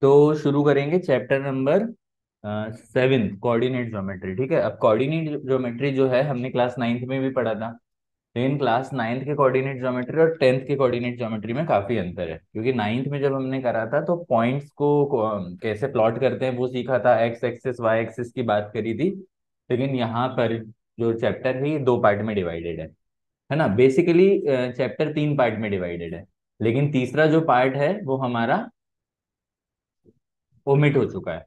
तो शुरू करेंगे चैप्टर नंबर 7 कोऑर्डिनेट ज्योमेट्री। ठीक है, अब कोऑर्डिनेट ज्योमेट्री जो है हमने क्लास 9th में भी पढ़ा था। लेकिन क्लास 9th के कोऑर्डिनेट ज्योमेट्री और 10th के कोऑर्डिनेट ज्योमेट्री में काफी अंतर है, क्योंकि 9th में जब हमने करा था तो पॉइंट्स को कैसे प्लॉट करते हैं वो सीखा था, एक्स एक्सिस वाई एक्सिस की बात करी थी। लेकिन यहाँ पर जो चैप्टर है ये दो पार्ट में डिवाइडेड है ना। बेसिकली चैप्टर 3 पार्ट में डिवाइडेड है, लेकिन तीसरा जो पार्ट है वो हमारा ओमिट हो चुका है,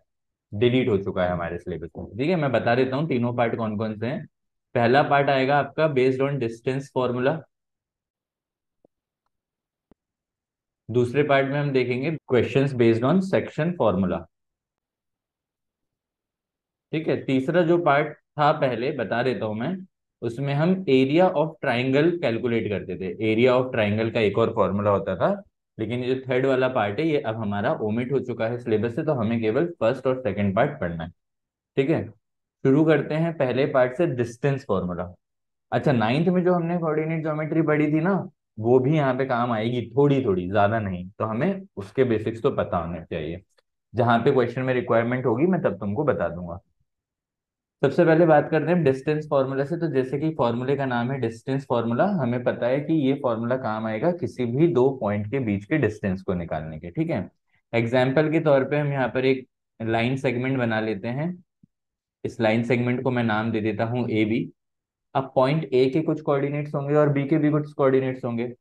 डिलीट हो चुका है हमारे सिलेबस में। ठीक है, मैं बता देता हूँ तीनों पार्ट कौन कौन से हैं। पहला पार्ट आएगा आपका बेस्ड ऑन डिस्टेंस फॉर्मूला। दूसरे पार्ट में हम देखेंगे questions based on section formula. ठीक है, तीसरा जो पार्ट था पहले बता देता हूं मैं, उसमें हम एरिया ऑफ ट्राइंगल कैलकुलेट करते थे। एरिया ऑफ ट्राइंगल का एक और फॉर्मूला होता था। लेकिन ये जो थर्ड वाला पार्ट है ये अब हमारा ओमिट हो चुका है सिलेबस से, तो हमें केवल फर्स्ट और सेकंड पार्ट पढ़ना है। ठीक है, शुरू करते हैं पहले पार्ट से, डिस्टेंस फॉर्मूला। अच्छा, 9th में जो हमने कोऑर्डिनेट ज्योमेट्री पढ़ी थी ना, वो भी यहाँ पे काम आएगी, थोड़ी थोड़ी, ज्यादा नहीं, तो हमें उसके बेसिक्स तो पता होने चाहिए। जहां पे क्वेश्चन में रिक्वायरमेंट होगी मैं तब तुमको बता दूंगा। सबसे पहले बात करते हैं डिस्टेंस फॉर्मूला से। तो जैसे कि फॉर्मूले का नाम है डिस्टेंस फॉर्मूला, हमें पता है कि ये फॉर्मूला काम आएगा किसी भी दो पॉइंट के बीच के डिस्टेंस को निकालने के। ठीक है, एग्जाम्पल के तौर पे हम यहाँ पर एक लाइन सेगमेंट बना लेते हैं। इस लाइन सेगमेंट को मैं नाम दे देता हूँ ए बी। अब पॉइंट ए के कुछ कोऑर्डिनेट्स होंगे और बी के भी कुछ कोऑर्डिनेट्स होंगे।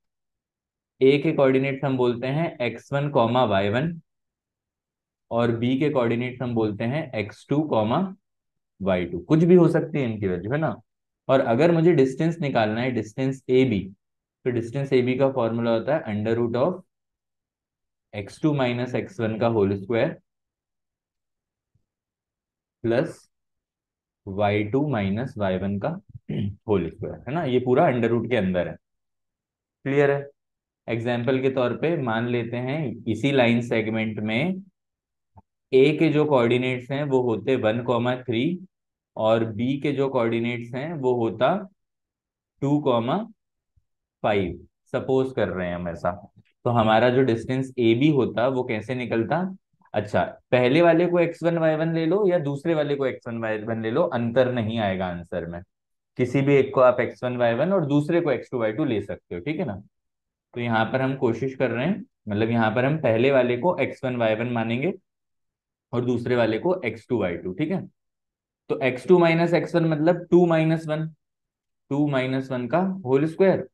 ए के कोऑर्डिनेट्स हम बोलते हैं x1 कॉमा y1, और बी के कोऑर्डिनेट्स हम बोलते हैं x2 कॉमा y2। कुछ भी हो सकती है इनकी वैल्यू, है ना। और अगर मुझे डिस्टेंस निकालना है, डिस्टेंस ए बी, तो डिस्टेंस ए बी का फॉर्मूला होता है under root of x2 minus x1 का whole square plus y2 minus y1 का होल स्क्वायर, है ना। ये पूरा अंडर रूट के अंदर है। क्लियर है। एग्जाम्पल के तौर पे मान लेते हैं इसी लाइन सेगमेंट में ए के जो कोऑर्डिनेट्स हैं वो होते 1 कॉमा 3, और बी के जो कोऑर्डिनेट्स हैं वो होता 2 कॉमा 5। सपोज कर रहे हैं हम ऐसा। तो हमारा जो डिस्टेंस ए बी होता वो कैसे निकलता। अच्छा, पहले वाले को x1 y1 ले लो या दूसरे वाले को x1 y1 ले लो, अंतर नहीं आएगा आंसर में। किसी भी एक को आप x1 y1 और दूसरे को x2 y2 ले सकते हो। ठीक है ना। तो यहाँ पर हम कोशिश कर रहे हैं, मतलब यहाँ पर हम पहले वाले को x1 y1 मानेंगे और दूसरे वाले को x2 y2। ठीक है, तो x2 माइनस x1 मतलब 2 माइनस 1, 2 माइनस 1 का whole square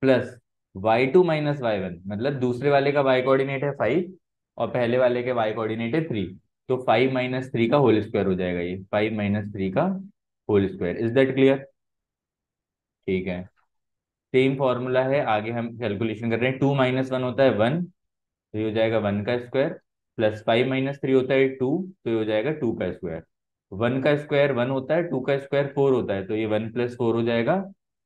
plus y2 minus y1 मतलब दूसरे वाले का y कोऑर्डिनेट है 5 और पहले वाले के y कोऑर्डिनेट है 3। तो 5 माइनस 3 का होल स्क्वायर हो जाएगा, ये 5 माइनस 3 का whole square. Is that clear. ठीक है, सेम फॉर्मूला है, आगे हम कैलकुलेशन कर रहे हैं। 2 माइनस 1 होता है 1, तो ये हो जाएगा 1 का स्क्वायर, प्लस 5 माइनस 3 होता है 2, तो ये हो जाएगा 2 का स्क्वायर। 1 का स्क्वायर 1 होता है, 2 का स्क्वायर 4 होता है, तो ये 1 प्लस 4 हो जाएगा।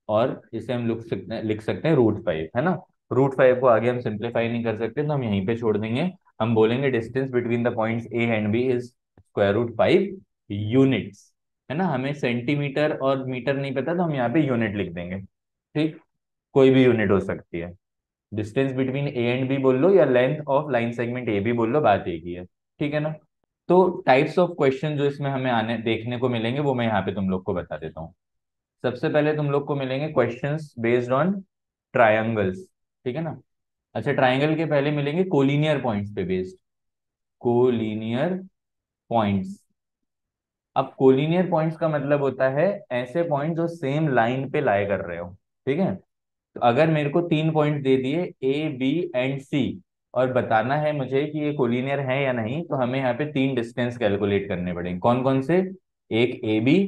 और इसे हम लिख सकते हैं √5, है ना। √5 को आगे हम सिंप्लीफाई नहीं कर सकते, तो हम यहीं पे छोड़ देंगे। हम बोलेंगे distance between the points A and B is √5 units, है ना। हमें सेंटीमीटर और मीटर नहीं पता, तो हम यहाँ पे यूनिट लिख देंगे। ठीक, कोई भी यूनिट हो सकती है। Distance between A and B बोल लो या length of line segment A B बोल लो, बात एक ही है। ठीक है ना। तो टाइप्स ऑफ क्वेश्चन जो इसमें हमें आने देखने को मिलेंगे वो मैं यहाँ पे तुम लोग को बता देता हूँ। सबसे पहले तुम लोग को मिलेंगे क्वेश्चंस बेस्ड ऑन ट्रायंगल्स। ठीक है ना। अच्छा, ट्रायंगल के पहले मिलेंगे कोलिनियर पॉइंट्स पे बेस्ड, कोलिनियर पॉइंट्स। अब कोलिनियर पॉइंट्स का मतलब होता है ऐसे पॉइंट जो सेम लाइन पे लाए कर रहे हो। ठीक है, तो अगर मेरे को 3 पॉइंट दे दिए ए बी एंड सी, और बताना है मुझे कि ये कोलिनियर है या नहीं, तो हमें यहाँ पे 3 डिस्टेंस कैलकुलेट करने पड़ेंगे। कौन कौन से। एक ए बी,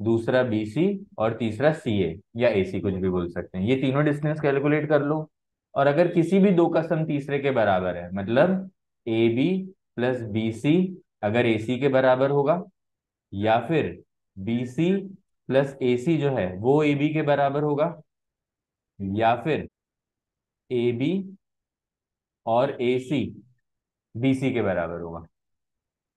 दूसरा बी सी, और तीसरा सी ए या ए सी, कुछ भी बोल सकते हैं। ये तीनों डिस्टेंस कैलकुलेट कर लो। और अगर किसी भी दो का सम तीसरे के बराबर है, मतलब A B plus B C अगर ए सी के बराबर होगा, या फिर बी सी प्लस ए सी जो है वो ए बी के बराबर होगा, या फिर ए बी और ए सी बी सी के बराबर होगा।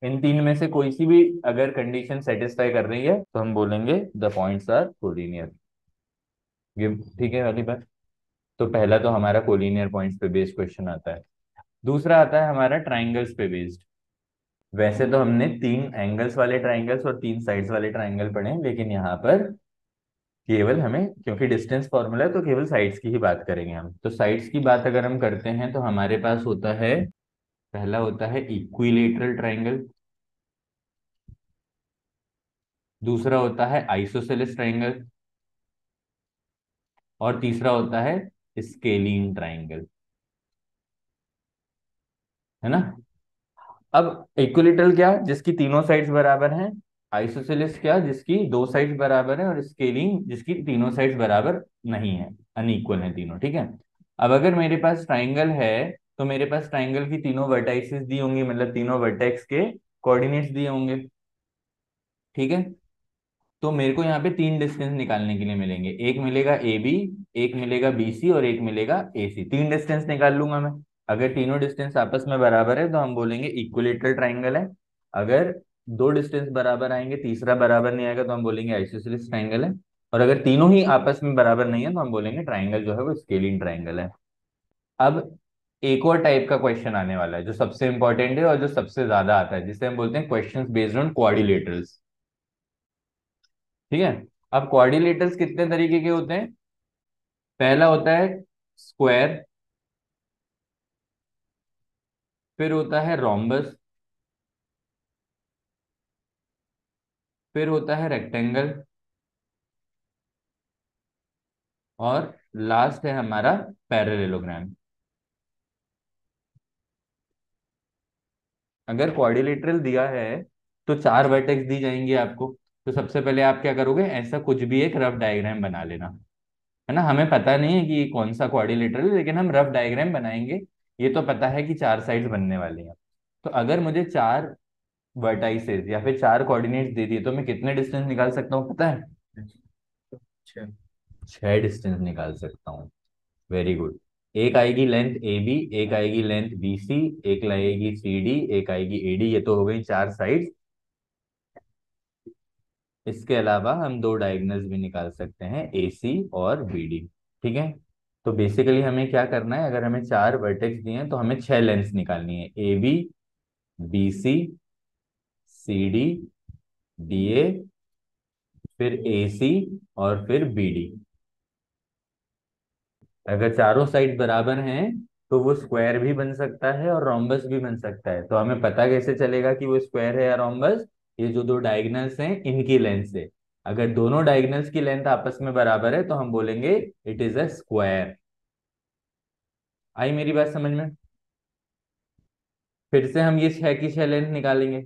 इन तीन में से कोई सी भी अगर कंडीशन सेटिस्फाई कर रही है तो हम बोलेंगे द पॉइंट्स आर कोलिनियर। ये ठीक है वाली बात। तो पहला तो हमारा कोलिनियर पॉइंट्स पे बेस्ड क्वेश्चन आता है। दूसरा आता है हमारा ट्राइंगल्स पे बेस्ड। वैसे तो हमने तीन एंगल्स वाले ट्राइंगल्स और तीन साइड्स वाले ट्राइंगल पढ़े हैं, लेकिन यहाँ पर केवल हमें, क्योंकि डिस्टेंस फॉर्मूला है तो केवल साइड्स की ही बात करेंगे हम। तो साइड्स की बात अगर हम करते हैं तो हमारे पास होता है, पहला होता है इक्विलेटरल ट्राइंगल, दूसरा होता है आइसोसेलेस ट्राइंगल, और तीसरा होता है स्केलीन ट्राइंगल, है ना। अब इक्विलेटरल क्या, जिसकी तीनों साइड्स बराबर हैं, आइसोसेलेस क्या, जिसकी दो साइड्स बराबर है, और स्केलिंग जिसकी तीनों साइड्स बराबर नहीं है, अनइक्वल है तीनों, ठीक है। अब अगर मेरे पास ट्राइंगल है तो मेरे पास ट्राइंगल की तीनों वर्टाइसेस दी होंगी, मतलब तीनों वर्टेक्स के कोऑर्डिनेट्स दिए होंगे, ठीक है। तो मेरे को यहाँ पे तीन डिस्टेंस निकालने के लिए मिलेंगे, एक मिलेगा ए बी, एक मिलेगा बी सी, और एक मिलेगा ए सी। तीन डिस्टेंस निकाल लूंगा मैं। अगर तीनों डिस्टेंस आपस में बराबर है तो हम बोलेंगे इक्विलेटरल ट्राइंगल है। अगर दो डिस्टेंस बराबर आएंगे, तीसरा बराबर नहीं आएगा, तो हम बोलेंगे आइसोसेलेस ट्राइंगल है। और अगर तीनों ही आपस में बराबर नहीं है तो हम बोलेंगे ट्राइंगल जो है वो स्केलिंग ट्राइंगल है। अब एक और टाइप का क्वेश्चन आने वाला है जो सबसे इंपॉर्टेंट है और जो सबसे ज्यादा आता है, जिसे हम बोलते हैं क्वेश्चंस बेस्ड ऑन क्वाड्रिलेटरल्स, ठीक है। अब क्वाड्रिलेटरल्स कितने तरीके के होते हैं? पहला होता है स्क्वायर, फिर होता है रोम्बस, फिर होता है रेक्टेंगल, और लास्ट है हमारा पैरेललोग्राम। अगर क्वाड्रिलेटरल दिया है तो चार वर्टेक्स दी जाएंगी आपको। तो सबसे पहले आप क्या करोगे, ऐसा कुछ भी एक रफ डायग्राम बना लेना, है ना। हमें पता नहीं है कि ये कौन सा क्वाड्रिलेटरल है, लेकिन हम रफ डायग्राम बनाएंगे। ये तो पता है कि चार साइड्स बनने वाली हैं। तो अगर मुझे चार वर्टाइसेस या फिर चार कोऑर्डिनेट्स दे दिए तो मैं कितने डिस्टेंस निकाल सकता हूँ पता है? छह। छह डिस्टेंस निकाल सकता हूँ। Very good. एक आएगी लेंथ ए बी, एक आएगी लेंथ बी सी, एक आएगी सी डी, एक आएगी ए डी। ये तो हो गई चार साइड। इसके अलावा हम दो डायगोनल्स भी निकाल सकते हैं, ए सी और बी डी, ठीक है। तो बेसिकली हमें क्या करना है, अगर हमें चार वर्टेक्स दिए हैं तो हमें छह लेंथ्स निकालनी है, A B, B C, C D, D A, फिर ए सी, और फिर बी डी। अगर चारों साइड बराबर हैं तो वो स्क्वायर भी बन सकता है और रोम्बस भी बन सकता है। तो हमें पता कैसे चलेगा कि वो स्क्वायर है या रोम्बस? ये जो दो डायगोनल्स हैं इनकी लेंथ से। अगर दोनों डायगोनल्स की लेंथ आपस में बराबर है तो हम बोलेंगे इट इज अ स्क्वायर। आई मेरी बात समझ में? फिर से हम ये छह की छह लेंथ निकालेंगे,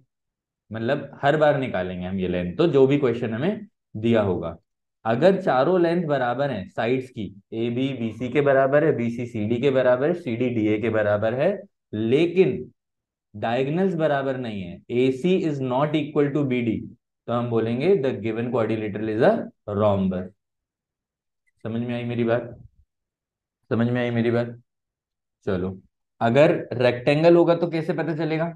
मतलब हर बार निकालेंगे हम ये लेंथ, तो जो भी क्वेश्चन हमें दिया होगा। अगर चारों लेंथ बराबर हैं साइड्स की, ए बी बी सी के बराबर है, बी सी सी डी के बराबर है, सी डी डी ए के बराबर है, लेकिन डायगोनल्स बराबर नहीं है, A C is not equal to B D, तो हम बोलेंगे the given quadrilateral is a rhombus. समझ में आई मेरी बात? समझ में आई मेरी बात? चलो। अगर रेक्टेंगल होगा तो कैसे पता चलेगा?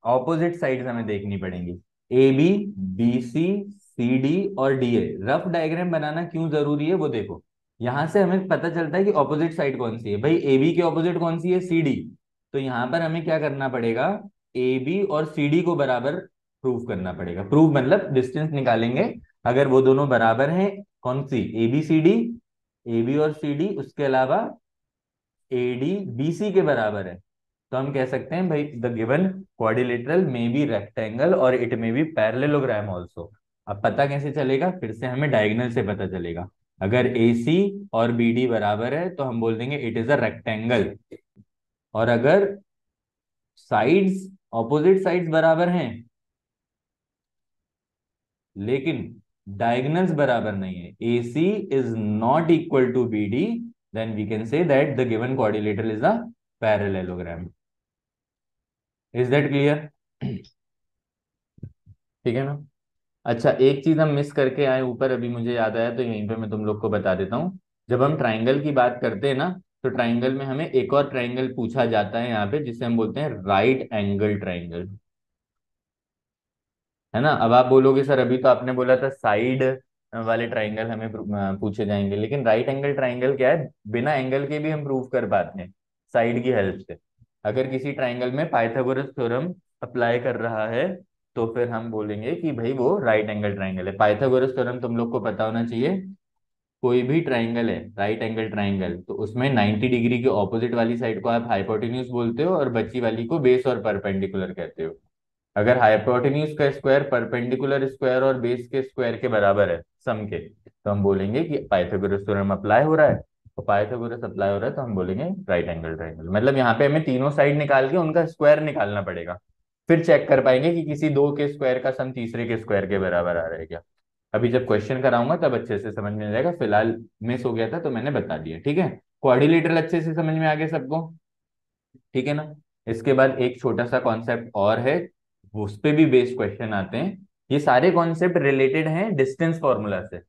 ऑपोजिट साइड्स हमें देखनी पड़ेंगी, A B, B C, C D और डी ए। रफ डायग्राम बनाना क्यों जरूरी है वो देखो। यहां से हमें पता चलता है कि ऑपोजिट साइड कौन सी है। भाई ए बी के ऑपोजिट कौन सी है? C D. तो यहां पर हमें क्या करना पड़ेगा, ए बी और सी डी को बराबर प्रूव करना पड़ेगा। प्रूव मतलब डिस्टेंस निकालेंगे। अगर वो दोनों बराबर हैं, कौन सी, A B C D, A B और सी डी, उसके अलावा ए डी बी सी के बराबर है, तो हम कह सकते हैं भाई the given quadrilateral may be rectangle और it may be parallelogram also. अब पता कैसे चलेगा? फिर से हमें डायगोनल से पता चलेगा। अगर ए सी और बी डी बराबर है तो हम बोल देंगे इट इज अ रेक्टेंगल। और अगर साइड्स, ऑपोजिट साइड्स बराबर हैं लेकिन डायगोनल्स बराबर नहीं है, A C is not equal to B D, then we can say that the given quadrilateral is a parallelogram. Is that clear? ठीक है ना। अच्छा, एक चीज हम मिस करके आए ऊपर, अभी मुझे याद आया तो यहीं पे मैं तुम लोग को बता देता हूँ। जब हम ट्राइंगल की बात करते हैं ना, तो ट्राइंगल में हमें एक और ट्राइंगल पूछा जाता है यहाँ पे, जिसे हम बोलते हैं राइट एंगल ट्राइंगल, है ना। अब आप बोलोगे सर अभी तो आपने बोला था साइड वाले ट्राइंगल हमें पूछे जाएंगे, लेकिन राइट एंगल ट्राइंगल क्या है, बिना एंगल के भी हम प्रूव कर पाते हैं साइड की हेल्प से। अगर किसी ट्राइंगल में पाइथागोरस थ्योरम अप्लाई कर रहा है तो फिर हम बोलेंगे कि भाई वो राइट एंगल ट्राइंगल है। पाइथागोरस थ्योरम तुम लोग को पता होना चाहिए। कोई भी ट्राइंगल है, राइट एंगल ट्राइंगल, तो उसमें 90 डिग्री के ऑपोजिट वाली साइड को आप हाइपोटेन्यूज बोलते हो और बची वाली को बेस और परपेंडिकुलर कहते हो। अगर हाइपोटेन्यूज का स्क्वायर परपेंडिकुलर स्क्वायर और बेस के स्क्वायर के बराबर है, सम के, तो हम बोलेंगे कि पाइथागोरस थ्योरम अप्लाई हो रहा है। तो पाइथागोरस अप्लाई हो रहा है तो हम बोलेंगे राइट एंगल ट्राइंगल। मतलब यहाँ पे हमें तीनों साइड निकाल के उनका स्क्वायर निकालना पड़ेगा, फिर चेक कर पाएंगे कि किसी दो के स्क्वायर का सम तीसरे के स्क्वायर के बराबर आ रहा है क्या। अभी जब क्वेश्चन कराऊंगा तब अच्छे से समझ में आ जाएगा, फिलहाल मिस हो गया था तो मैंने बता दिया, ठीक है। क्वाड्रिलेटरल अच्छे से समझ में आ गया सबको, ठीक है ना। इसके बाद एक छोटा सा कॉन्सेप्ट और है, उस पे भी बेस्ड क्वेश्चन आते हैं। ये सारे कॉन्सेप्ट रिलेटेड हैं डिस्टेंस फॉर्मूला से।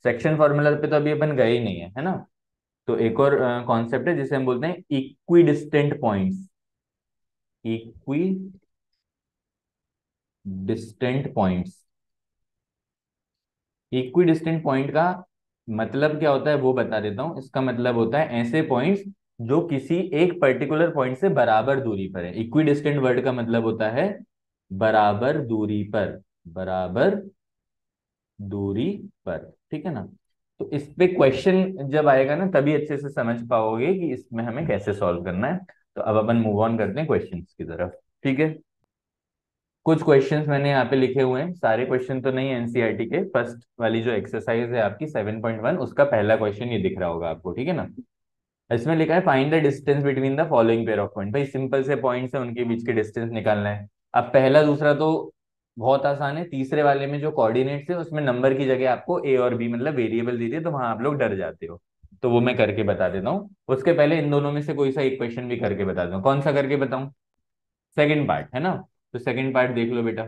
सेक्शन फॉर्मूला पे तो अभी अपन गए ही नहीं है, है ना। तो एक और कॉन्सेप्ट है जिसे हम बोलते हैं equi distant points. Equi distant points. Equi distant point का मतलब क्या होता है वो बता देता हूँ। इसका मतलब होता है ऐसे पॉइंट्स जो किसी एक पर्टिकुलर पॉइंट से बराबर दूरी पर है। इक्वी डिस्टेंट वर्ड का मतलब होता है बराबर दूरी पर, बराबर दूरी पर, ठीक है ना। तो इस पे क्वेश्चन जब आएगा ना तभी अच्छे से समझ पाओगे कि इसमें हमें कैसे सॉल्व करना है। तो अब अपन मूव ऑन करते हैं क्वेश्चंस की तरफ, ठीक है। कुछ क्वेश्चंस मैंने यहाँ पे लिखे हुए हैं, सारे क्वेश्चन तो नहीं है एनसीईआरटी के। फर्स्ट वाली जो एक्सरसाइज है आपकी 7.1, उसका पहला क्वेश्चन ये दिख रहा होगा आपको, ठीक है ना। इसमें लिखा है find the distance between the following pair of point. भाई सिंपल से पॉइंट्स है, उनके बीच के डिस्टेंस निकालना है। अब पहला दूसरा तो बहुत आसान है, तीसरे वाले में जो कोऑर्डिनेट्स है उसमें नंबर की जगह आपको ए और बी मतलब वेरिएबल दे दिए, तो वहां आप लोग डर जाते हो। तो वो मैं करके बता देता हूँ। उसके पहले इन दोनों में से कोई सा एक क्वेश्चन भी करके बता दूं। कौन सा करके बताऊं? सेकंड पार्ट, है ना। तो सेकंड पार्ट देख लो बेटा।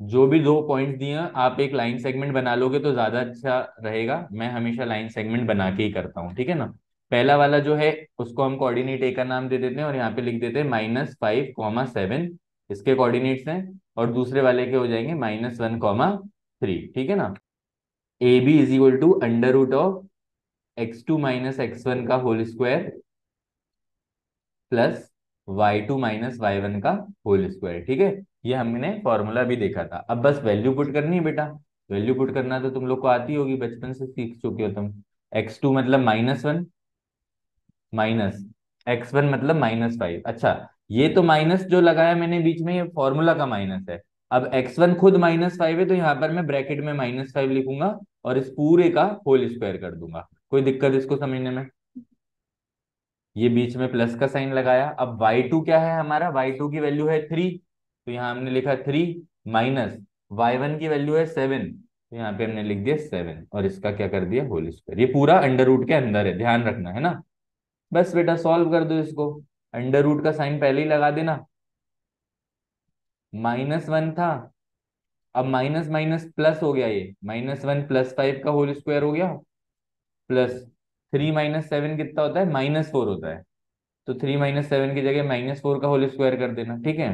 जो भी दो पॉइंट्स दिए हैं, आप एक लाइन सेगमेंट बना लोगे तो ज्यादा अच्छा रहेगा। मैं हमेशा लाइन सेगमेंट बना के ही करता हूँ, ठीक है ना। पहला वाला जो है उसको हम कोऑर्डिनेट ए का नाम दे देते हैं और यहाँ पे लिख देते हैं -5, 7, इसके कोऑर्डिनेट्स हैं। और दूसरे वाले के हो जाएंगे -1, 3, ठीक है ना। A B is equal to under root of x2 - x1 का whole square plus y2 - y1 का होल स्क्वायर, ठीक है। ये हमने फॉर्मूला भी देखा था। अब बस वैल्यू पुट करनी है बेटा। वैल्यू पुट करना तो तुम लोग को आती होगी, बचपन से सीख चुके हो तुम। x2 मतलब -1, माइनस x1 मतलब -5। अच्छा, ये तो माइनस जो लगाया मैंने बीच में, ये फॉर्मूला का माइनस है। अब x1 खुद -5 है तो यहाँ पर मैं ब्रैकेट में -5 लिखूंगा और इस पूरे का होल स्क्वायर कर दूंगा। कोई दिक्कत इसको समझने में? ये बीच में प्लस का साइन लगाया। अब y2 क्या है हमारा? y2 की वैल्यू है 3, तो यहाँ हमने लिखा 3, माइनस y1 की वैल्यू है 7, तो यहाँ पे हमने लिख दिया 7 और इसका क्या कर दिया? Whole square. ये पूरा अंडर रूट के अंदर है, ध्यान रखना, है ना। बस बेटा सॉल्व कर दो इसको। अंडर रूट का साइन पहले ही लगा देना। -1 था, अब माइनस माइनस प्लस हो गया, ये -1 +5 का होल स्क्वायर हो गया, प्लस 3 - 7 कितना होता है? -4 होता है। तो 3 - 7 की जगह -4 का होल स्क्वायर कर देना, ठीक है।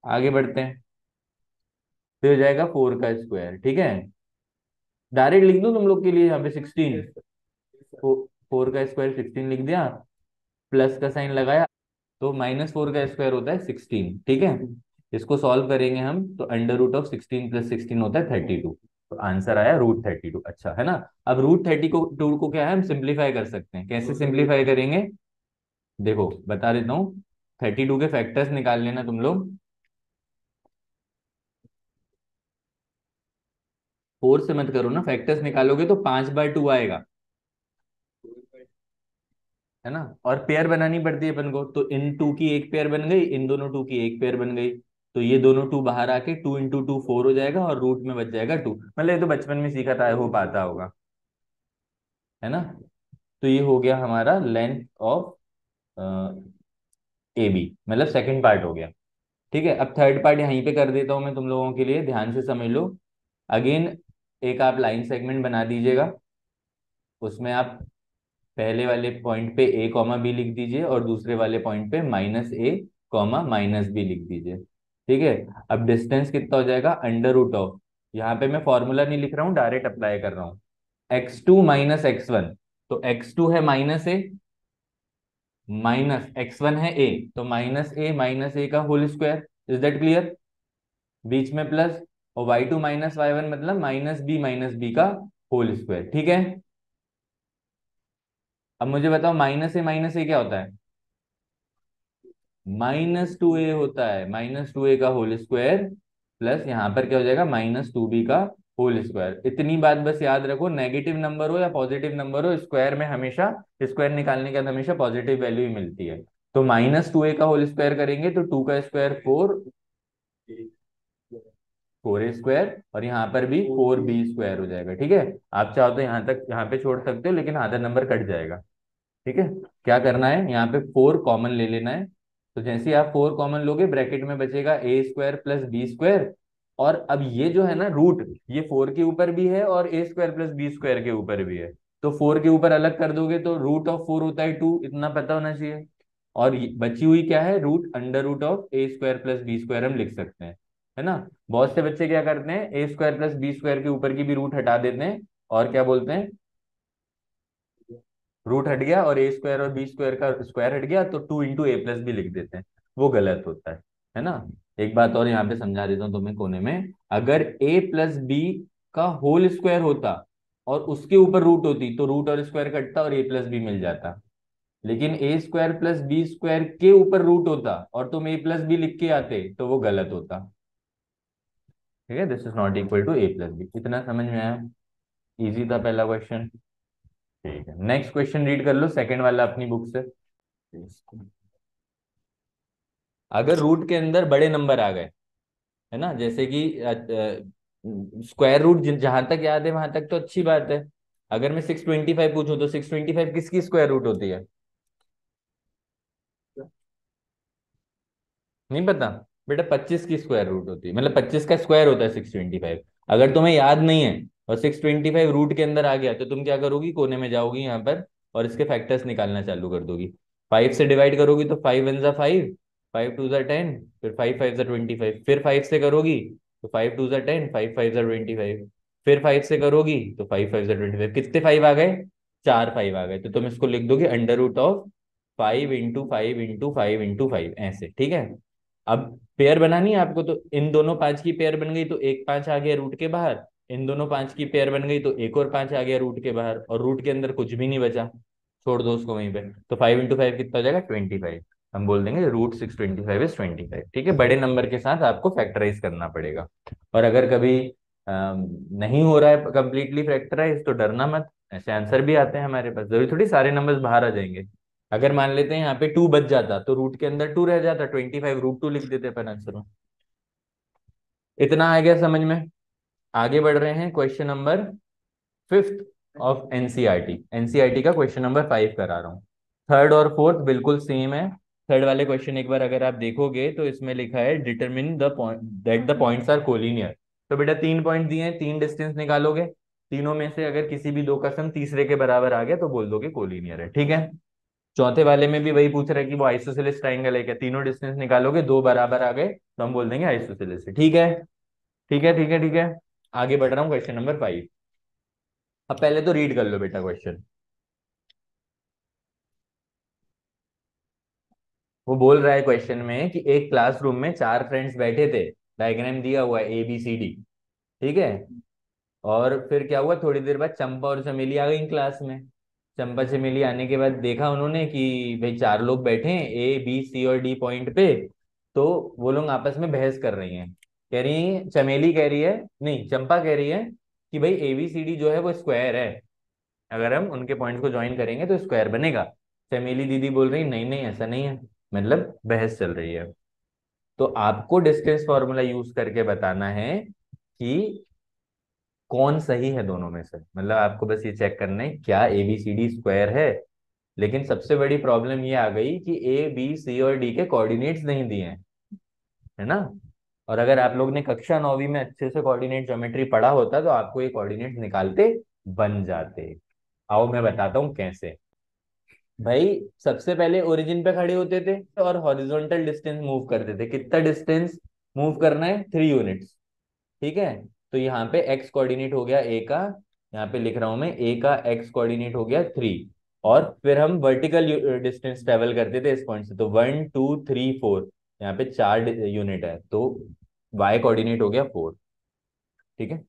आगे बढ़ते हैं। फिर हो जाएगा 4 का स्क्वायर, ठीक है। डायरेक्ट लिख दो तुम लोग के लिए यहाँ पे 16। 4 का स्क्वायर 16 लिख दिया, प्लस का साइन लगाया, तो -4 का स्क्वायर होता है 16, ठीक है। इसको सॉल्व करेंगे हम तो अंडर रूट ऑफ 16 + 16 होता है 32। तो आंसर आया √32। अच्छा, है ना। अब √32 को क्या है, हम सिंप्लीफाई कर सकते हैं। कैसे सिंप्लीफाई करेंगे देखो बता देता हूँ। 32 के फैक्टर्स निकाल लेना तुम लोग। 4 से मत करो ना, फैक्टर्स निकालोगे तो 5/2 आएगा, है ना। और पेयर बनानी पड़ती है अपन को, तो इन टू की एक पेयर बन गई, इन दोनों टू की एक पेयर बन गई। तो ये दोनों टू बाहर आके 2 × 2 4 हो जाएगा और रूट में बच जाएगा 2। मतलब ये तो बचपन में सीखा था, हो पाता होगा, है ना। तो ये हो गया हमारा लेंथ ऑफ ए बी, मतलब सेकंड पार्ट हो गया, ठीक है। अब थर्ड पार्ट यहीं पे कर देता हूँ मैं तुम लोगों के लिए, ध्यान से समझ लो। अगेन एक आप लाइन सेगमेंट बना दीजिएगा, उसमें आप पहले वाले पॉइंट पे a, b लिख दीजिए और दूसरे वाले पॉइंट पे -a, -b लिख दीजिए, ठीक है। अब डिस्टेंस कितना हो जाएगा? अंडर रूट ऑफ, यहाँ पे मैं फॉर्मूला नहीं लिख रहा हूँ, डायरेक्ट अप्लाई कर रहा हूँ। x2 - x1, तो x2 है -a, -x1 है a, तो -a का whole square, is that clear? बीच में प्लस, और y2 -y1 मतलब -b का होल स्क्वायर, ठीक है। अब मुझे बताओ माइनस ए क्या होता है? -2a होता है, -2a का होल स्क्वायर प्लस यहाँ पर क्या हो जाएगा, -2b का होल स्क्वायर। इतनी बात बस याद रखो, नेगेटिव नंबर हो या पॉजिटिव नंबर हो, स्क्वायर में हमेशा, स्क्वायर निकालने के बाद हमेशा पॉजिटिव वैल्यू ही मिलती है। तो -2a का होल स्क्वायर करेंगे तो 2 का स्क्वायर 4, 4a स्क्वायर, और यहाँ पर भी 4b स्क्वायर हो जाएगा, ठीक है। आप चाहो तो यहाँ तक, यहाँ पे छोड़ सकते हो, लेकिन आधा नंबर कट जाएगा, ठीक है। क्या करना है, यहाँ पे 4 कॉमन ले लेना है। तो जैसे ही आप 4 कॉमन लोगे, ब्रैकेट में बचेगा ए स्क्वायर प्लस बी स्क्वायर। और अब ये जो है ना रूट, ये 4 के ऊपर भी है और ए स्क्वायर प्लस बी स्क्वायर के ऊपर भी है। तो 4 के ऊपर अलग कर दोगे तो √4 होता है 2, इतना पता होना चाहिए। और बची हुई क्या है, √√a² प्लस बी स्क्वायर हम लिख सकते हैं, है ना। बहुत से बच्चे क्या करते हैं, ए स्क्वायर प्लस बी स्क्वायर के ऊपर की भी रूट हटा देते हैं, और क्या बोलते हैं, रूट हट गया और ए स्क्वायर और बी स्क्वायर का स्क्वायर हट गया तो 2 × a+ भी लिख देते हैं। वो गलत होता है ना। एक बात और यहाँ पे समझा देता हूँ तुम्हें कोने में, अगर a प्लस बी का होल स्क्वायर होता और उसके ऊपर रूट होती तो रूट और स्क्वायर कटता और a प्लस बी मिल जाता। लेकिन ए स्क्वायर प्लस बी स्क्वायर के ऊपर रूट होता और तुम a प्लस बी लिख के आते तो वो गलत होता, ठीक है। This is not equal to a plus B. इतना समझ में आया? इजी था पहला क्वेश्चन, ठीक है। नेक्स्ट क्वेश्चन रीड कर लो, सेकंड वाला अपनी बुक से। अगर रूट के अंदर बड़े नंबर आ गए, है ना, जैसे कि स्क्वायर रूट जहां तक याद है वहां तक तो अच्छी बात है। अगर मैं 625 पूछूं तो 625 किसकी स्क्वायर रूट होती है? नहीं पता? बेटा 25 की स्क्वायर रूट होती है, मतलब 25 का स्क्वायर होता है 625। अगर तुम्हें याद नहीं है और 625 रूट के अंदर आ गया तो तुम क्या करोगी, कोने में जाओगी यहाँ पर और इसके फैक्टर्स निकालना चालू कर दोगी। 5 से डिवाइड करोगी तो 5 × 1 = 5, 5 × 2 = 10, फिर 5 × 5 = 25, फिर 5 से करोगी तो 5 × 2 = 10, 5 × 5 = 25, फिर 5 से करोगी तो 5 × 5 = 25। कितने 5 आ गए? 4 5 आ गए। तो तुम इसको लिख दोगे √5 × 5 × 5 × 5 ऐसे, ठीक है। अब पेयर बनानी है आपको, तो इन दोनों 5 की पेयर बन गई तो एक 5 आ गया रूट के बाहर, इन दोनों 5 की पेयर बन गई तो एक और 5 आ गया रूट के बाहर, और रूट के अंदर कुछ भी नहीं बचा, छोड़ दो उसको वहीं पे। तो 5 × 5 कितना हो जाएगा, 25। हम बोल देंगे √625 = 25, ठीक है। बड़े नंबर के साथ आपको फैक्टराइज करना पड़ेगा। और अगर कभी नहीं हो रहा है कंप्लीटली फैक्टराइज तो डरना मत, ऐसे आंसर भी आते हैं हमारे पास, जरूरी थोड़ी सारे नंबर्स बाहर आ जाएंगे। अगर मान लेते हैं यहाँ पे 2 बच जाता तो रूट के अंदर 2 रह जाता, 25 √2 लिख देते अपन आंसर में। इतना आ गया समझ में? आगे बढ़ रहे हैं, question number 5th of NCERT. NCERT का क्वेश्चन नंबर 5 करा रहा हूँ। थर्ड और फोर्थ बिल्कुल सेम है। थर्ड वाले क्वेश्चन एक बार अगर आप देखोगे तो इसमें लिखा है determine the point that the points are collinear. तो बेटा 3 पॉइंट दिए हैं, 3 डिस्टेंस निकालोगे, तीनों में से अगर किसी भी दो का सम तीसरे के बराबर आ गया तो बोल दोगे कोलिनियर है, ठीक है। चौथे वाले में भी वही पूछ रहा है कि वो आइसोसेलेस ट्राइंगल है क्या, तीनों डिस्टेंस निकालोगे, दो बराबर आ गए तो हम बोल देंगे आइसोसेलेस है, ठीक है। ठीक है, ठीक है, ठीक है। आगे बढ़ रहा हूँ, क्वेश्चन नंबर 5। अब पहले तो रीड कर लो बेटा क्वेश्चन। वो बोल रहा है क्वेश्चन में कि एक क्लासरूम में 4 फ्रेंड्स बैठे थे, डायग्राम दिया हुआ है ABCD, ठीक है। और फिर क्या हुआ, थोड़ी देर बाद चंपा और चमेली आ गई क्लास में। चंपा चमेली आने के बाद देखा उन्होंने कि भाई 4 लोग बैठे हैं A B C और D पॉइंट पे, तो वो लोग आपस में बहस कर रही हैं। कह रही हैं, चमेली कह रही है, नहीं चंपा कह रही है कि भाई ABCD जो है वो स्क्वायर है, अगर हम उनके पॉइंट्स को ज्वाइन करेंगे तो स्क्वायर बनेगा। चमेली दीदी बोल रही नहीं नहीं ऐसा नहीं है, मतलब बहस चल रही है। तो आपको डिस्टेंस फॉर्मूला यूज करके बताना है कि कौन सही है दोनों में से, मतलब आपको बस ये चेक करना है क्या ABCD स्क्वायर है। लेकिन सबसे बड़ी प्रॉब्लम ये आ गई कि A B C और D के कोऑर्डिनेट्स नहीं दिए हैं, है ना। और अगर आप लोग ने कक्षा 9वीं में अच्छे से कोऑर्डिनेट ज्योमेट्री पढ़ा होता तो आपको ये कोऑर्डिनेट निकालते बन जाते। आओ मैं बताता हूँ कैसे। भाई सबसे पहले ओरिजिन पे खड़े होते थे और हॉरिजॉन्टल डिस्टेंस मूव करते थे। कितना डिस्टेंस मूव करना है, 3 यूनिट्स, ठीक है। तो यहाँ पे एक्स कोऑर्डिनेट हो गया ए का, यहाँ पे लिख रहा हूं मैं, ए का एक्स कोऑर्डिनेट हो गया 3, और फिर हम वर्टिकल डिस्टेंस ट्रेवल करते थे इस पॉइंट से, तो 1 2 3 4, यहाँ पे 4 यूनिट है, तो y कोऑर्डिनेट हो गया 4। ठीक है।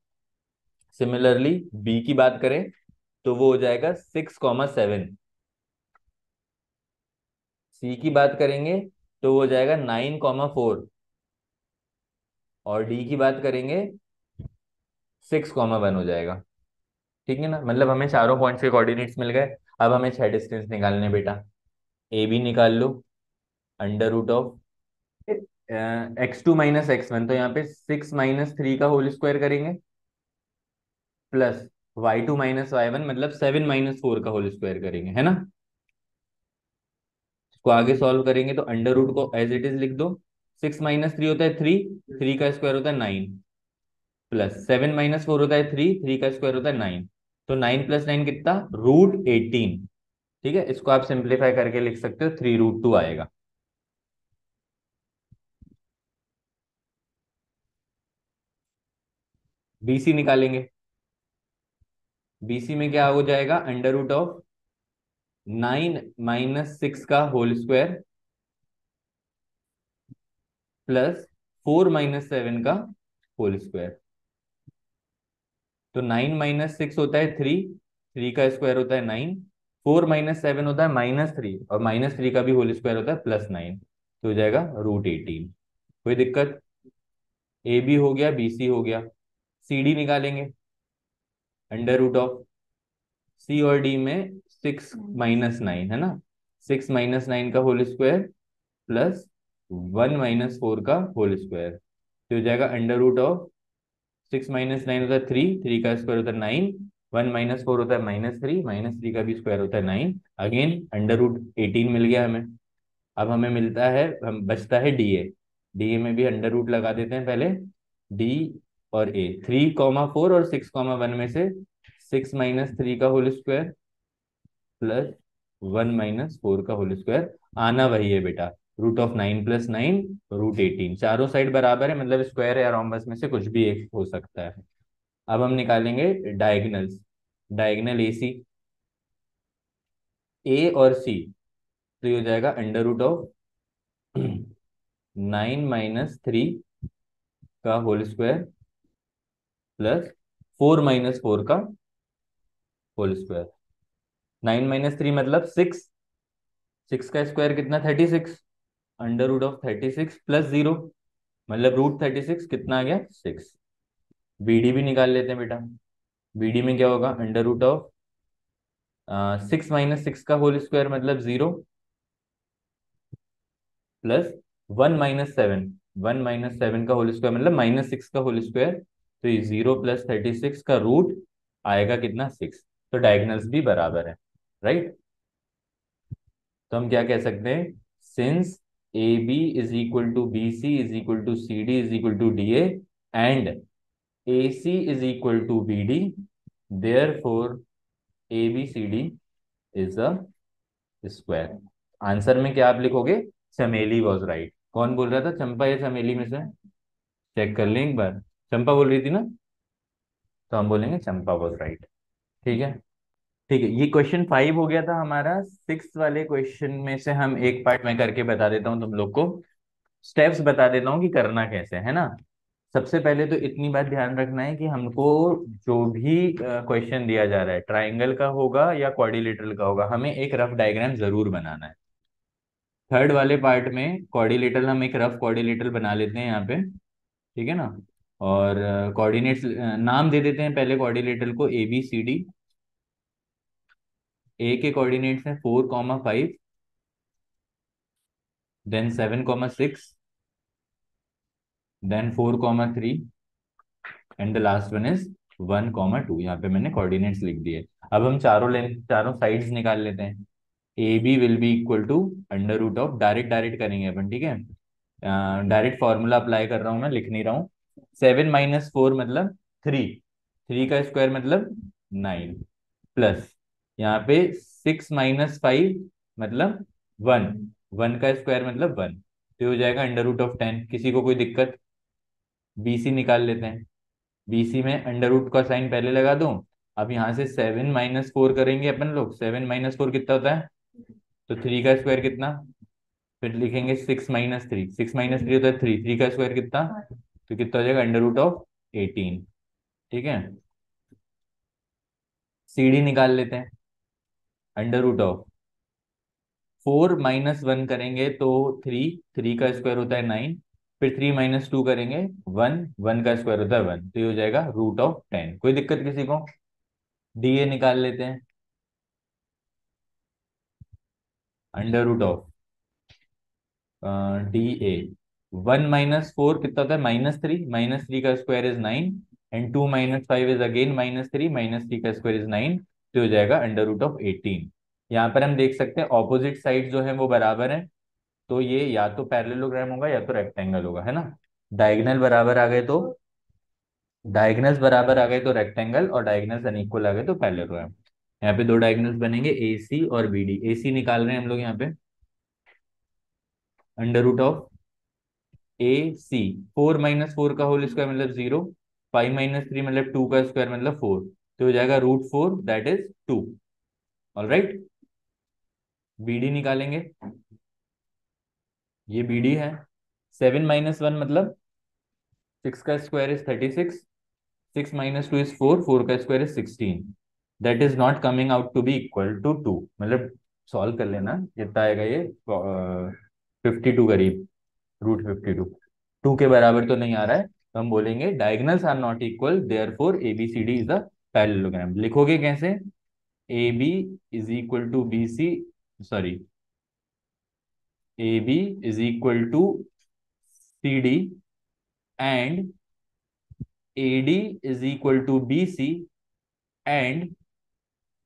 सिमिलरली बी की बात करें तो वो हो जाएगा 6 7। सी की बात करेंगे तो वो हो जाएगा 9 4। और डी की बात करेंगे 6 1 हो जाएगा। ठीक है ना, मतलब हमें चारों पॉइंट्स के कोऑर्डिनेट्स मिल गए। अब हमें 6 डिस्टेंस निकालने हैं बेटा। ए बी निकाल लो, under root of x2 - x1, तो यहाँ पे 6 - 3 का होल स्क्वायर करेंगे, प्लस y2 - y1 मतलब 7 - 4 का होल स्क्वायर करेंगे, है ना। इसको आगे सॉल्व करेंगे तो अंडर रूट को एज इट इज लिख दो। 6 - 3 होता है 3, 3 का स्क्वायर होता है 9, प्लस 7 - 4 होता है 3, 3 का स्क्वायर होता है 9। तो 9 + 9 कितना, √18। ठीक है, इसको आप सिंप्लीफाई करके लिख सकते हो, 3√2 आएगा। बीसी निकालेंगे। बीसी में क्या हो जाएगा, अंडर रूट ऑफ 9 - 6 का होल स्क्वायर, प्लस 4 - 7 का होल स्क्वायर। तो 9 - 6 होता है 3, 3 का स्क्वायर होता है 9, 4 - 7 होता है -3, और -3 का भी होल स्क्वायर होता है +9, तो हो जाएगा √18। कोई दिक्कत। ए बी हो गया, बी सी हो गया। सी डी निकालेंगे। अंडर रूट ऑफ सी और डी में 6 - 9 है ना, 6 - 9 का होल स्क्वायर, प्लस 1 - 4 का होल स्क्वायर, तो हो जाएगा अंडर रूट ऑफ 6 - 9 होता है 3, 3 का स्क्वायर होता है 9, 1 - 4 होता है -3, -3 का भी स्क्वायर होता है 9, अगेन अंडर रूट 18 मिल गया हमें। अब हमें मिलता है, हम बचता है डी ए। डी ए में भी अंडर रूट लगा देते हैं पहले। डी और ए, 3 4 और 6 1 में से 6 - 3 का होल स्क्वायर, प्लस 1 - 4 का होल स्क्वायर, आना वही है बेटा, √9 + 9 √18, चारों साइड बराबर है, मतलब स्क्वायर या रोम्बस में से कुछ भी एक हो सकता है। अब हम निकालेंगे डायगनल्स। डायगनल ए सी, ए और सी, तो ये हो जाएगा अंडर रूट ऑफ 9 - 3 का होल स्क्वायर, प्लस 4 - 4 का होल स्क्वायर। 9 - 3 मतलब 6, 6 का स्क्वायर कितना, 36, अंडर रूट ऑफ 36 प्लस 0, मतलब √36 कितना आ गया, 6। बीडी भी निकाल लेते हैं बेटा। बीडी में क्या होगा, अंडर रूट ऑफ 6 - 6 का होल स्क्वायर मतलब 0, प्लस 1 - 7, 1 - 7 का होल स्क्वायर मतलब -6 का होल स्क्वायर, तो ये 0 + 36 का रूट आएगा कितना, 6। तो डायगनल्स भी बराबर है, राइट। तो हम क्या कह सकते हैं, since A B is equal to B C is equal to C D is equal to D A, and A C is equal to B D, there four A B C D is a square. Answer में क्या आप लिखोगे, चमेली was right. कौन बोल रहा था, चंपा या चमेली में से, चेक कर लें एक बार। चंपा बोल रही थी ना, तो हम बोलेंगे चंपा वॉज राइट। ठीक है। ठीक है, ये क्वेश्चन 5 हो गया था हमारा। 6 वाले क्वेश्चन में से हम एक पार्ट में करके बता देता हूँ तुम लोग को, स्टेप्स बता देता हूँ कि करना कैसे है ना। सबसे पहले तो इतनी बात ध्यान रखना है कि हमको जो भी क्वेश्चन दिया जा रहा है, ट्राइंगल का होगा या क्वाड्रिलेटरल का होगा, हमें एक रफ डायग्राम जरूर बनाना है। थर्ड वाले पार्ट में क्वाड्रिलेटरल, हम एक रफ क्वाड्रिलेटरल बना लेते हैं यहाँ पे, ठीक है ना। और कोऑर्डिनेट्स नाम दे देते हैं पहले क्वाड्रिलेटरल को, ए बी सी डी। ए के कोऑर्डिनेट्स हैं 4 5, then 7 6, then 4 3, and the last one is 1 2। यहाँ पे मैंने कोऑर्डिनेट्स लिख दिए। अब हम चारों लेंथ, चारों साइड्स निकाल लेते हैं। A B will be equal to under root of, direct direct करेंगे अपन, ठीक है। डायरेक्ट फॉर्मूला अप्लाई कर रहा हूँ मैं, लिख नहीं रहा हूँ। 7 - 4 मतलब 3, 3 का स्क्वायर मतलब 9, प्लस यहाँ पे 6 - 5 मतलब 1, 1 का स्क्वायर मतलब 1, तो हो जाएगा अंडर रूट ऑफ 10। किसी को कोई दिक्कत। बीसी निकाल लेते हैं। बीसी में अंडर रूट का साइन पहले लगा दूं, अब यहाँ से 7 - 4 करेंगे अपन लोग, 7 - 4 कितना होता है, तो 3 का स्क्वायर कितना, फिर लिखेंगे 6 - 3, 6 - 3 होता है 3, 3 का स्क्वायर कितना, तो कितना हो जाएगा √18। ठीक है, सीडी निकाल लेते हैं। √4 - 1 करेंगे तो 3, 3 का स्क्वायर होता है 9, फिर 3 - 2 करेंगे 1, 1 का स्क्वायर होता है 1, तो ये हो जाएगा √10। कोई दिक्कत किसी को? डीए निकाल लेते हैं। √ डी ए, 1 - 4 कितना होता है -3, -3 का square is 9, and 2 - 5 is again -3, -3 का स्क्वायर इज 9, तो हो जाएगा √18। यहाँ पर हम देख सकते हैं ऑपोजिट साइड जो है वो बराबर है, तो ये या तो पैरेललोग्राम होगा या तो रेक्टेंगल होगा, है ना। डायगोनल बराबर आ गए तो डायगोनल्स बराबर आ गए तो रेक्टेंगल, और डायगोनल्स अनइक्वल आ गए तो पैरेललोग्राम। यहाँ पे दो डायगोनल्स बनेंगे ए सी और बी डी। ए सी निकाल रहे हैं हम लोग यहाँ पे। √A C, 4 - 4 का होल स्क्वायर मतलब 0, 5 - 3 मतलब 2 का स्क्वायर मतलब 4, तो हो जाएगा √4 that is 2। All right, B D निकालेंगे। ये बी डी है। 7 - 1 मतलब 6 का स्क्वायर इज 36, 6 - 2 इज 4, 4 का square is 16, that is not coming out to be equal to 2। मतलब सॉल्व कर लेना, कितना आएगा ये, 52 करीब, √52। 2 के बराबर तो नहीं आ रहा है, तो हम बोलेंगे diagonals are not equal, therefore ABCD is a parallelogram. लिखोगे कैसे? AB is equal to BC, sorry, AB is equal to CD, and AD is equal to BC, and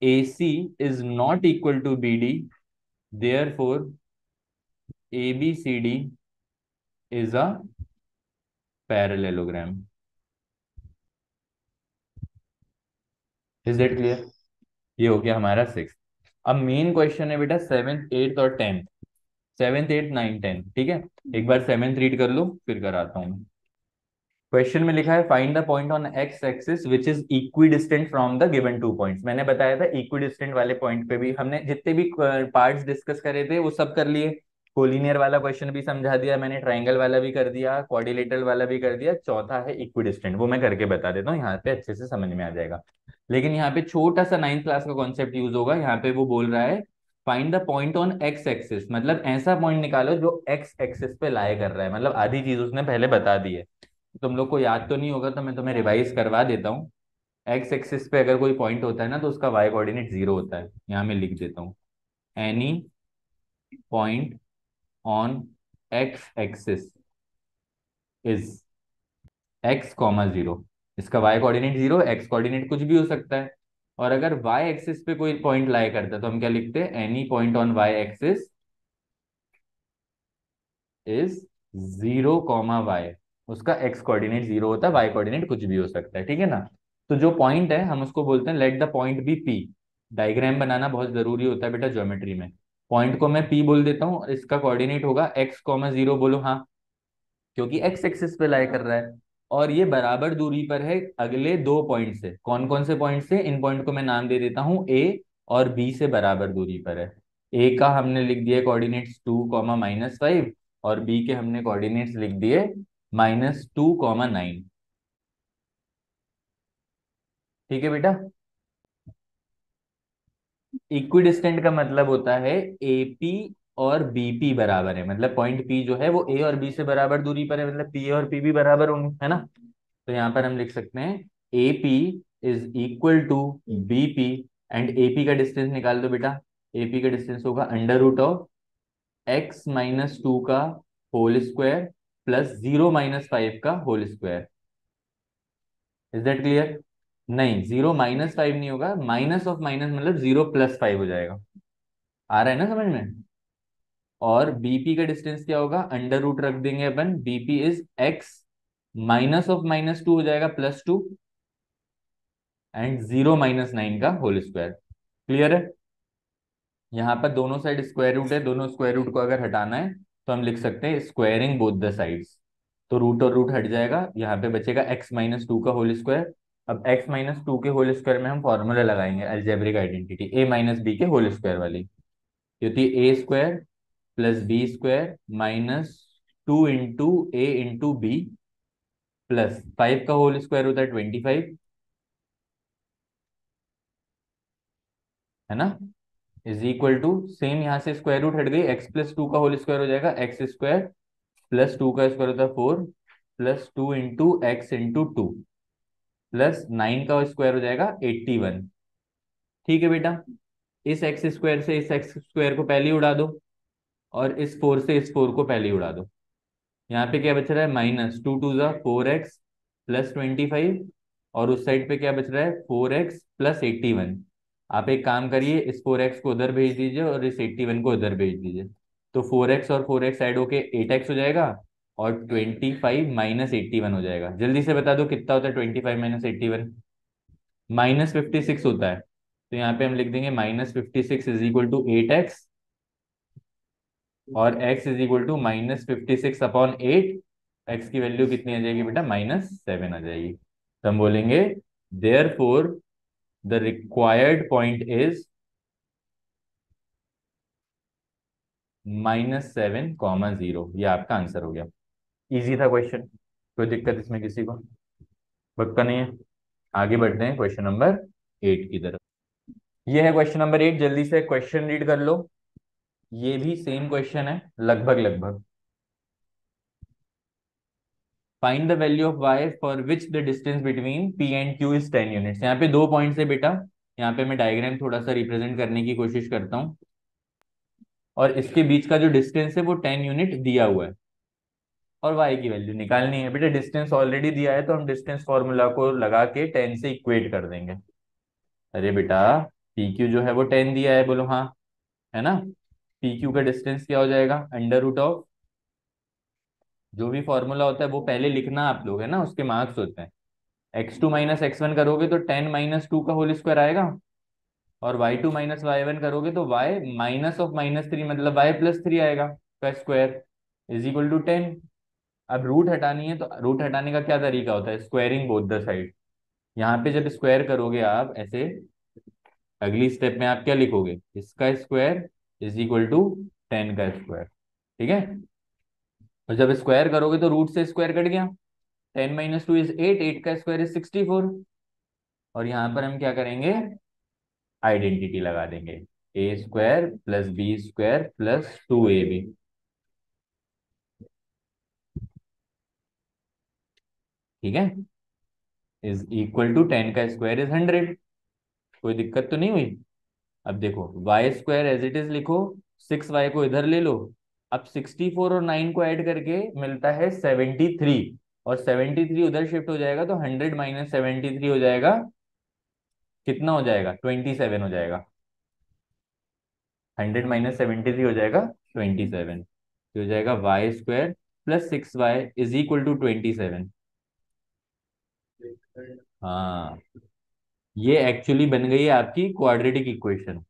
AC is not equal to BD, therefore ABCD is a parallelogram. Is that clear? ये हो गया हमारा 6। अब main question है बेटा 7th 8th और 10th, 7th 8th 9th 10th। ठीक है, एक बार 7th रीड कर लो फिर कराता हूँ। क्वेश्चन में लिखा है find the point on x axis which is equidistant from the given 2 points. मैंने बताया था इक्विडिस्टेंट वाले पॉइंट पे भी हमने जितने भी पार्ट्स डिस्कस करे थे वो सब कर लिए। कोलिनियर वाला क्वेश्चन भी समझा दिया मैंने, ट्राइंगल वाला भी कर दिया, क्वाड्रिलेटरल वाला भी कर दिया, चौथा है इक्विडिस्टेंट, वो मैं करके बता देता हूँ, यहाँ पे अच्छे से समझ में आ जाएगा। लेकिन यहाँ पे छोटा सा 9th क्लास का कॉन्सेप्ट यूज होगा। यहाँ पे वो बोल रहा है find the point on x axis, मतलब ऐसा पॉइंट निकालो जो एक्स एक्सिस पे लाई कर रहा है, मतलब आधी चीज उसने पहले बता दी है। तुम लोग को याद तो नहीं होगा तो मैं तुम्हें रिवाइज करवा देता हूँ। एक्स एक्सिस पे अगर कोई पॉइंट होता है ना तो उसका वाई कोऑर्डिनेट 0 होता है। यहाँ मैं लिख देता हूँ, any point on x axis is x, 0। इसका वाई कोऑर्डिनेट 0, एक्स कोऑर्डिनेट कुछ भी हो सकता है। और अगर वाई एक्सिस पे कोई पॉइंट लाई करता है तो हम क्या लिखते हैं, any point on y axis is 0, y। उसका एक्स कोऑर्डिनेट 0 होता है, वाई कोऑर्डिनेट कुछ भी हो सकता है, ठीक है ना। तो जो पॉइंट है हम उसको बोलते हैं let the point be P. Diagram बनाना बहुत जरूरी होता है बेटा ज्योमेट्री में। पॉइंट को मैं पी बोल देता हूँ, इसका कोऑर्डिनेट होगा x, 0। बोलो हाँ, क्योंकि एक्स एक्सिस पे लाई कर रहा है। और ये बराबर दूरी पर है अगले दो पॉइंट से। कौन कौन से पॉइंट से? इन पॉइंट को मैं नाम दे देता हूँ, ए और बी से बराबर दूरी पर है। ए का हमने लिख दिया कोऑर्डिनेट्स 2, -5, और बी के हमने कोऑर्डिनेट्स लिख दिए -2, 9। ठीक है बेटा। इक्विडिस्टेंट का मतलब होता है एपी और बीपी बराबर है, मतलब पॉइंट पी जो है वो ए और बी से बराबर दूरी पर है, मतलब पी और पी भी बराबर होंगे, है ना। तो यहाँ पर हम लिख सकते हैं AP is equal to BP, and AP का डिस्टेंस निकाल दो बेटा। एपी का डिस्टेंस होगा √x - 2 का होल स्क्वायर प्लस 0 - 5 का whole square. Is that clear? नहीं, 0 - 5 नहीं होगा, माइनस ऑफ माइनस मतलब 0 + 5 हो जाएगा। आ रहा है ना समझ में। और बीपी का डिस्टेंस क्या होगा, अंडर रूट रख देंगे अपन, BP is x, minus of -2 हो जाएगा +2, एंड 0 - 9 का होल स्क्वायर। क्लियर है? यहाँ पर दोनों साइड स्क्वायर रूट है, दोनों स्क्वायर रूट को अगर हटाना है तो हम लिख सकते हैं स्क्वायरिंग बोथ द साइड्स। तो रूट और रूट हट जाएगा, यहाँ पे बचेगा x - 2 का होल स्क्वायर। अब x माइनस टू के होल स्क्वायर में हम फॉर्मूला लगाएंगे algebraic identity, a minus b के होल स्क्वायर वाली। ये होती है a square plus b square minus 2 into a into b plus 5 का होल स्क्वायर होता है 25, है ना, इज इक्वल टू, सेम यहाँ से स्क्वायर रूट हट गई, x प्लस टू का होल स्क्वायर हो जाएगा एक्स स्क्वायर प्लस टू का स्क्वायर होता है 4 plus 2 into x into 2 plus 9 का स्क्वायर हो जाएगा 81। ठीक है बेटा, इस एक्स स्क्वायर से इस एक्स स्क्वायर को पहले ही उड़ा दो और इस 4 से इस 4 को पहले ही उड़ा दो। यहाँ पे क्या बच रहा है, माइनस 2 2 ज़ा 4x प्लस 25, और उस साइड पे क्या बच रहा है 4x प्लस 81। आप एक काम करिए, इस 4x को उधर भेज दीजिए और इस 81 को उधर भेज दीजिए, तो 4x और 4x ऐड होके 8x हो जाएगा और 25 माइनस 81 हो जाएगा। जल्दी से बता दो कितना होता है 25 माइनस 81? -56 होता है। तो यहाँ पे हम लिख देंगे -56 इज इक्वल टू 8x, और x is equal to -56/8। x की वैल्यू कितनी आ जाएगी बेटा, -7 आ जाएगी। तो हम बोलेंगे therefore the required point is -7, 0। ये आपका आंसर हो गया। इजी था क्वेश्चन, कोई दिक्कत इसमें किसी को? पक्का नहीं है? आगे बढ़ते हैं क्वेश्चन नंबर 8 की तरफ। ये है क्वेश्चन नंबर 8, जल्दी से क्वेश्चन रीड कर लो। ये भी सेम क्वेश्चन है लगभग लगभग। Find the value of y for which the distance between p and q is 10 units. यहाँ पे 2 पॉइंट्स है बेटा, यहाँ पे मैं डायग्राम थोड़ा सा रिप्रेजेंट करने की कोशिश करता हूँ, और इसके बीच का जो डिस्टेंस है वो 10 यूनिट दिया हुआ है, और y की वैल्यू निकालनी है। बेटा डिस्टेंस ऑलरेडी दिया है तो हम डिस्टेंस फॉर्मूला को लगा के 10 से इक्वेट कर देंगे। अरे बेटा पी क्यू जो है वो 10 दिया है, बोलो हाँ, है ना। पी क्यू का डिस्टेंस क्या हो जाएगा, अंडर रूट ऑफ, जो भी फॉर्मूला होता है वो पहले लिखना आप लोग, है ना, उसके मार्क्स होते हैं। x2 माइनस x1 करोगे तो 10 - 2 का होल स्क्वायर आएगा, और y2 माइनस y1 करोगे तो y माइनस ऑफ -3 मतलब y+3 आएगा का स्क्वायर इज इक्वल टू 10। अब रूट हटानी है तो रूट हटाने का क्या तरीका होता है, स्क्वायरिंग बोथ द साइड। यहाँ पे जब स्क्वायर करोगे आप ऐसे, अगली स्टेप में आप क्या लिखोगे, इसका स्क्वायर इज इक्वल टू 10 का स्क्वायर। ठीक है, और जब स्क्वायर करोगे तो रूट से स्क्वायर कट गया, 10 - 2 इज 8, 8 का स्क्वायर इज 64। और यहाँ पर हम क्या करेंगे, आइडेंटिटी लगा देंगे, a square plus b square plus 2ab। ठीक है, इज इक्वल टू 10 का स्क्वायर इज 100। कोई दिक्कत तो नहीं हुई? अब देखो y square as it is लिखो, 6y को इधर ले लो। अब 64 और 9 को ऐड करके मिलता है 73, और 73 उधर शिफ्ट हो जाएगा तो 100 माइनस 73 हो जाएगा, कितना हो जाएगा, 27 हो जाएगा। 100 माइनस 73 हो जाएगा 27, तो हो जाएगा y square plus 6y is equal to 27। हाँ, ये एक्चुअली बन गई है आपकी क्वाड्रेटिक इक्वेशन,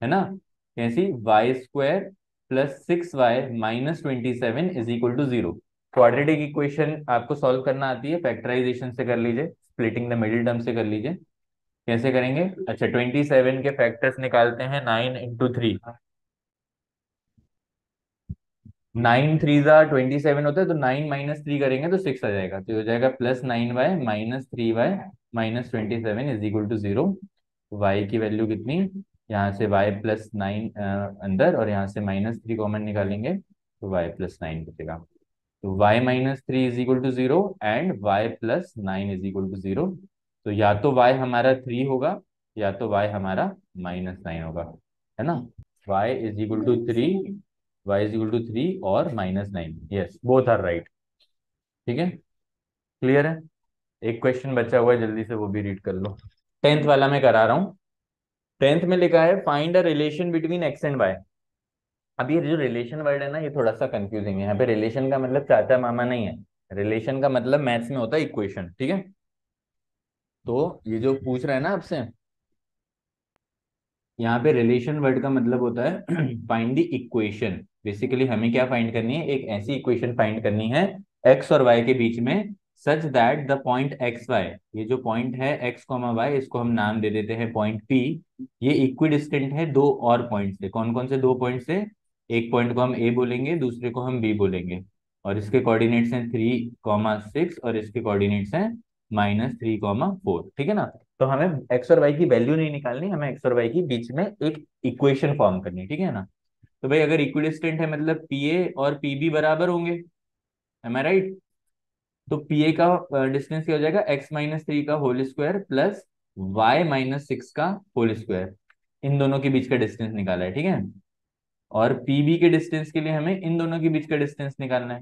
है ना। कैसी, y square plus 6y minus 27 is equal to 0। Quadratic equation आपको सॉल्व करना आती है, फैक्टराइजेशन से कर लीजिए, स्प्लिटिंग द मिडिल टर्म से कर लीजिए। कैसे करेंगे, अच्छा 27 के फैक्टर्स निकालते हैं, 9 × 3। 9 3 ज़ा 27 होता है, तो 9 - 3 करेंगे तो 6 आ जाएगा, तो ये हो जाएगा +9y minus 3y minus 27 is equal to 0। Y की वैल्यू कितनी, यहाँ से y+9 अंदर, और यहाँ से -3 कॉमन निकालेंगे तो y+9 बचेगा। तो y - 3 is equal to 0 and y+9 is equal to 0। तो या तो y हमारा 3 होगा, या तो y हमारा -9 होगा, है ना। y is equal to 3, y is equal to 3 और -9, यस बोथ आर राइट। ठीक है, क्लियर है। एक क्वेश्चन बचा हुआ है, जल्दी से वो भी रीड कर लो। 10th वाला मैं करा रहा हूँ। 10th में लिखा है find a relation between x and y। अब ये जो रिलेशन वर्ड है ना, ये थोड़ा सा कंफ्यूजिंग है। यहाँ पे रिलेशन का मतलब चाचा मामा नहीं है, रिलेशन का मतलब मैथ्स में होता है इक्वेशन। ठीक है, तो ये जो पूछ रहा है ना आपसे, यहाँ पे रिलेशन वर्ड का मतलब होता है फाइंड द इक्वेशन। बेसिकली हमें क्या फाइंड करनी है, एक ऐसी इक्वेशन फाइंड करनी है एक्स और वाई के बीच में such that the point x y, ये जो पॉइंट है एक्स कॉमा वाई, इसको हम नाम दे देते हैं पॉइंट पी। ये इक्विडिस्टेंट है दो और पॉइंट से। कौन कौन से दो पॉइंट से? एक पॉइंट को हम ए बोलेंगे, दूसरे को हम बी बोलेंगे। और इसके कोऑर्डिनेट्स हैं 3,6 और इसके कोऑर्डिनेट्स हैं -3,4। ठीक है ना? तो हमें एक्स और वाई की वैल्यू नहीं निकालनी, हमें एक्स और वाई की बीच में एक इक्वेशन फॉर्म करनी है। ठीक है ना? तो भाई अगर इक्विडिस्टेंट है मतलब पी ए और पी बी बराबर होंगे। एम आई राइट? तो पी ए का डिस्टेंस क्या हो जाएगा? x-3 का होल स्क्वायर प्लस y-6 का होल स्क्वायर। इन दोनों के बीच का डिस्टेंस निकाला है। ठीक है? और पीबी के डिस्टेंस के लिए हमें इन दोनों के बीच का डिस्टेंस निकालना है।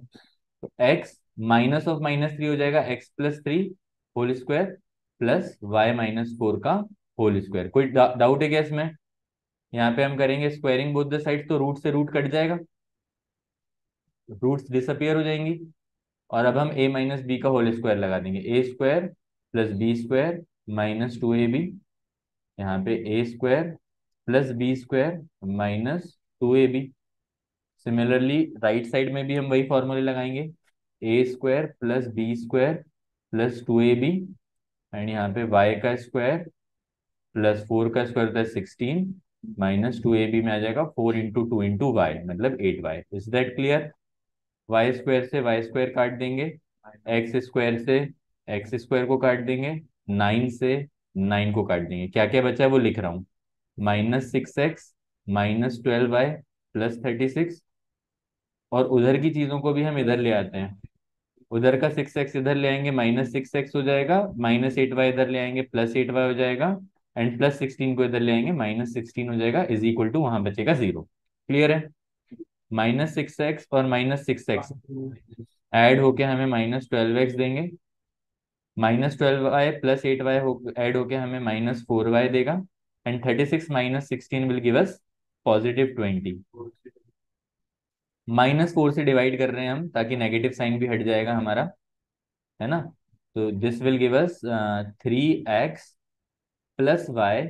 तो x माइनस ऑफ -3 हो जाएगा x+3 whole square plus y-4 का होल स्क्वायर। कोई डाउट है क्या इसमें? यहाँ पे हम करेंगे स्क्वायरिंग बोथ द साइड, तो रूट से रूट कट जाएगा, रूट्स डिसअपियर हो जाएंगी। और अब हम a-b का होल स्क्वायर लगा देंगे। A square plus b square -2ab। यहाँ पे a square plus b square -2ab। Similarly right side में भी हम वही फॉर्मूले लगाएंगे। A square plus b square plus 2ab। And यहाँ पे वाई का स्क्वायर प्लस 4 का स्क्वायर होता है 16 -2ab में आ जाएगा 4 × 2 × y मतलब 8y। Is that clear? Y square से वाई स्क्वायर काट देंगे, एक्स स्क्वायर से एक्स स्क्वायर को काट देंगे, 9 से 9 को काट देंगे। क्या क्या बचा है वो लिख रहा हूँ। -6x -12y +36। और उधर की चीजों को भी हम इधर ले आते हैं। उधर का 6x इधर ले आएंगे, -6x हो जाएगा। -8y इधर ले आएंगे, +8y हो जाएगा। एंड +16 को इधर ले आएंगे, -16 हो जाएगा। इज इक्वल टू वहां बचेगा 0। क्लियर है? -6x और -6x ऐड होके हमें -12x देंगे। -12y +8y ऐड होके हमें -4y देगा। एंड 36 -16 विल गिव अस +20। -4 से डिवाइड कर रहे हैं हम ताकि नेगेटिव साइन भी हट जाएगा हमारा, है ना? तो this will give us 3x + y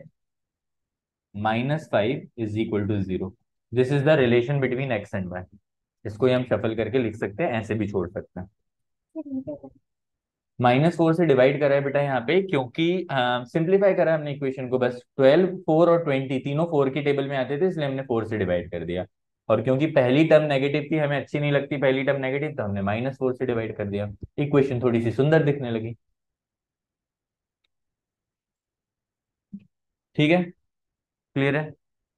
-5 is equal to 0। This is the relation between x and y. इसको ही हम शफल करके लिख सकते हैं, ऐसे भी छोड़ सकते हैं। -4 से डिवाइड करा है बेटा यहाँ पे, क्योंकि सिंप्लीफाई करा है हमने इक्वेशन को। बस 12, 4 और 20 तीनों 4 की टेबल में आते थे, इसलिए हमने 4 से डिवाइड कर दिया। और क्योंकि पहली टर्म नेगेटिव थी, हमें अच्छी नहीं लगती पहली टर्म नेगेटिव, तो हमने -4 से डिवाइड कर दिया। इक्वेशन थोड़ी सी सुंदर दिखने लगी। ठीक है? क्लियर है?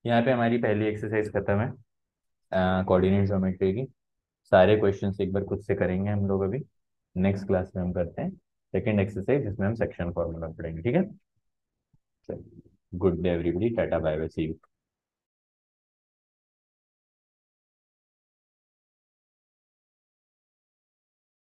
यहाँ पे हमारी पहली एक्सरसाइज खत्म है कोऑर्डिनेट ज्योमेट्री की। सारे क्वेश्चंस एक बार खुद से करेंगे हम लोग अभी। नेक्स्ट क्लास में हम करते हैं सेकेंड एक्सरसाइज, जिसमें हम सेक्शन फॉर्मूला पढ़ेंगे। ठीक है? Good day everybody, tata bye bye, see you.